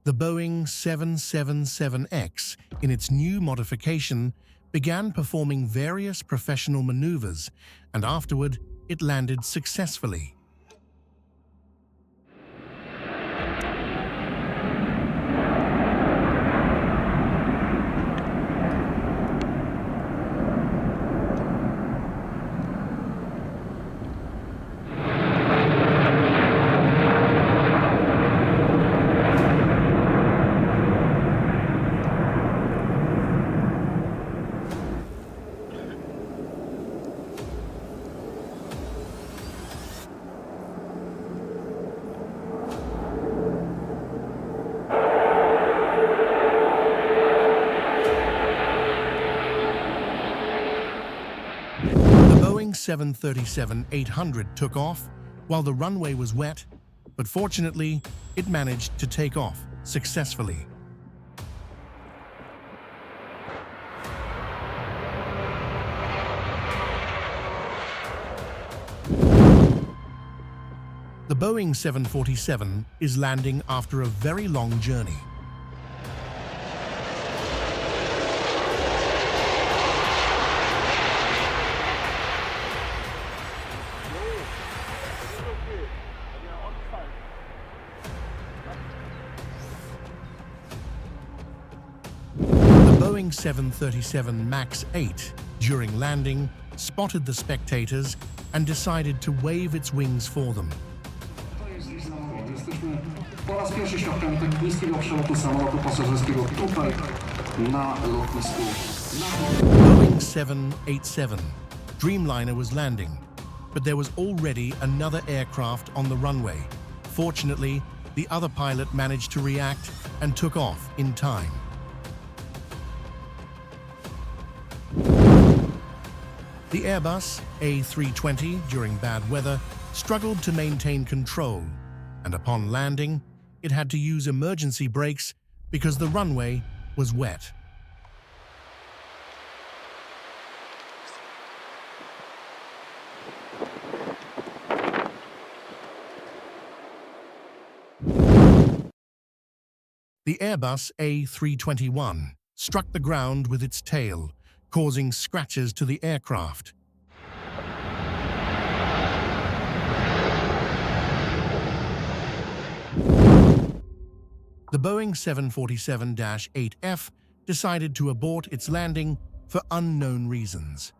The Boeing 777X, in its new modification, began performing various professional maneuvers, and afterward it landed successfully. The Boeing 737-800 took off while the runway was wet, but fortunately, it managed to take off successfully. The Boeing 747 is landing after a very long journey. The Boeing 737 MAX 8, during landing, spotted the spectators and decided to wave its wings for them. Jesteśmy po raz pierwszy świadkami tak niskiego przelotu samolotu pasażerskiego tutaj na lotnisku. Boeing 787 Dreamliner was landing, but there was already another aircraft on the runway. Fortunately, the other pilot managed to react and took off in time. The Airbus A320, during bad weather, struggled to maintain control, and upon landing, it had to use emergency brakes because the runway was wet. The Airbus A321 struck the ground with its tail, causing scratches to the aircraft. The Boeing 747-8F decided to abort its landing for unknown reasons.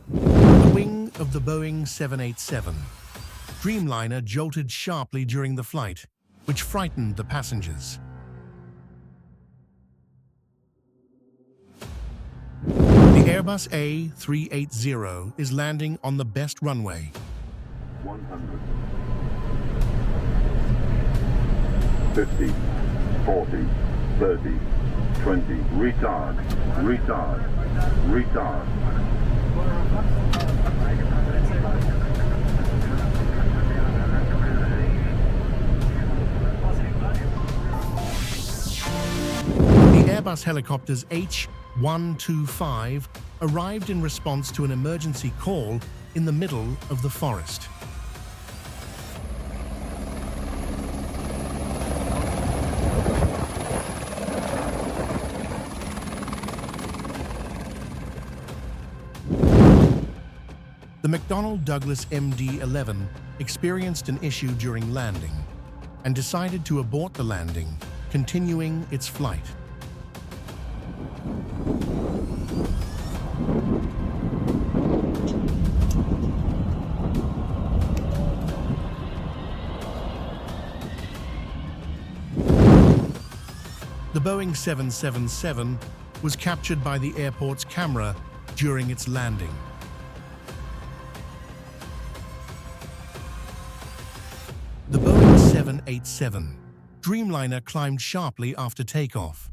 The wing of the Boeing 787 Dreamliner jolted sharply during the flight, which frightened the passengers. The Airbus A380 is landing on the best runway. 100. 50, 40, 30, 20, retard, retard, retard. The Airbus helicopters H-125 arrived in response to an emergency call in the middle of the forest. The McDonnell Douglas MD-11 experienced an issue during landing and decided to abort the landing, continuing its flight. The Boeing 777 was captured by the airport's camera during its landing. The Boeing 787 Dreamliner climbed sharply after takeoff.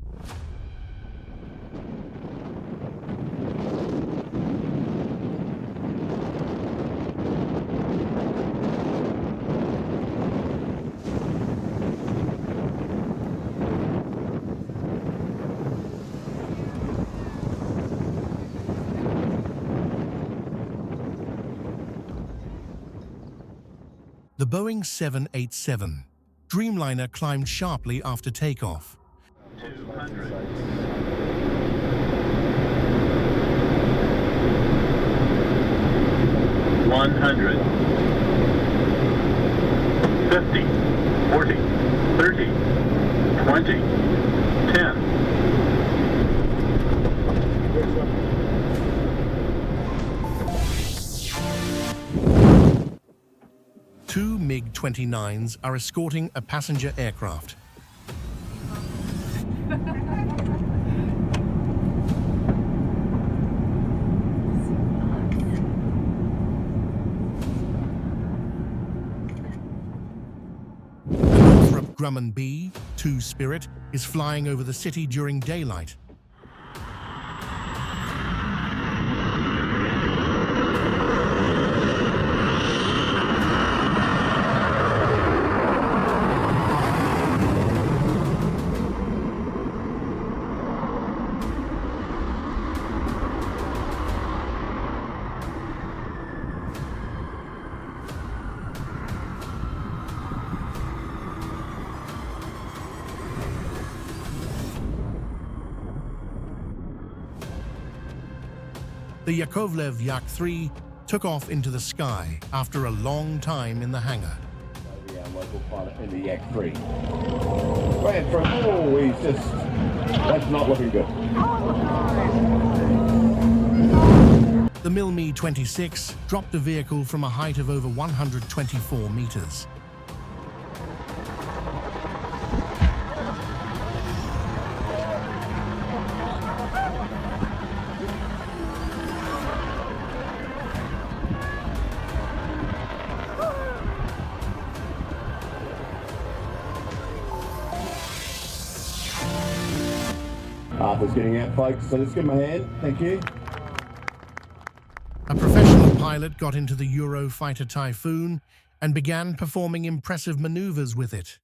The Boeing 787 Dreamliner climbed sharply after takeoff. 200. 100. 50. 40. 30. 20. 10. Two MiG-29s are escorting a passenger aircraft. Grumman B-2 Spirit is flying over the city during daylight. The Yakovlev Yak-3 took off into the sky after a long time in the hangar. The local pilot in the Yak-3. Ran from, oh, he's just, that's not looking good. The Mi-26 dropped the vehicle from a height of over 124 meters. Arthur's getting out, folks, so let's give him a hand. Thank you. A professional pilot got into the Eurofighter Typhoon and began performing impressive maneuvers with it.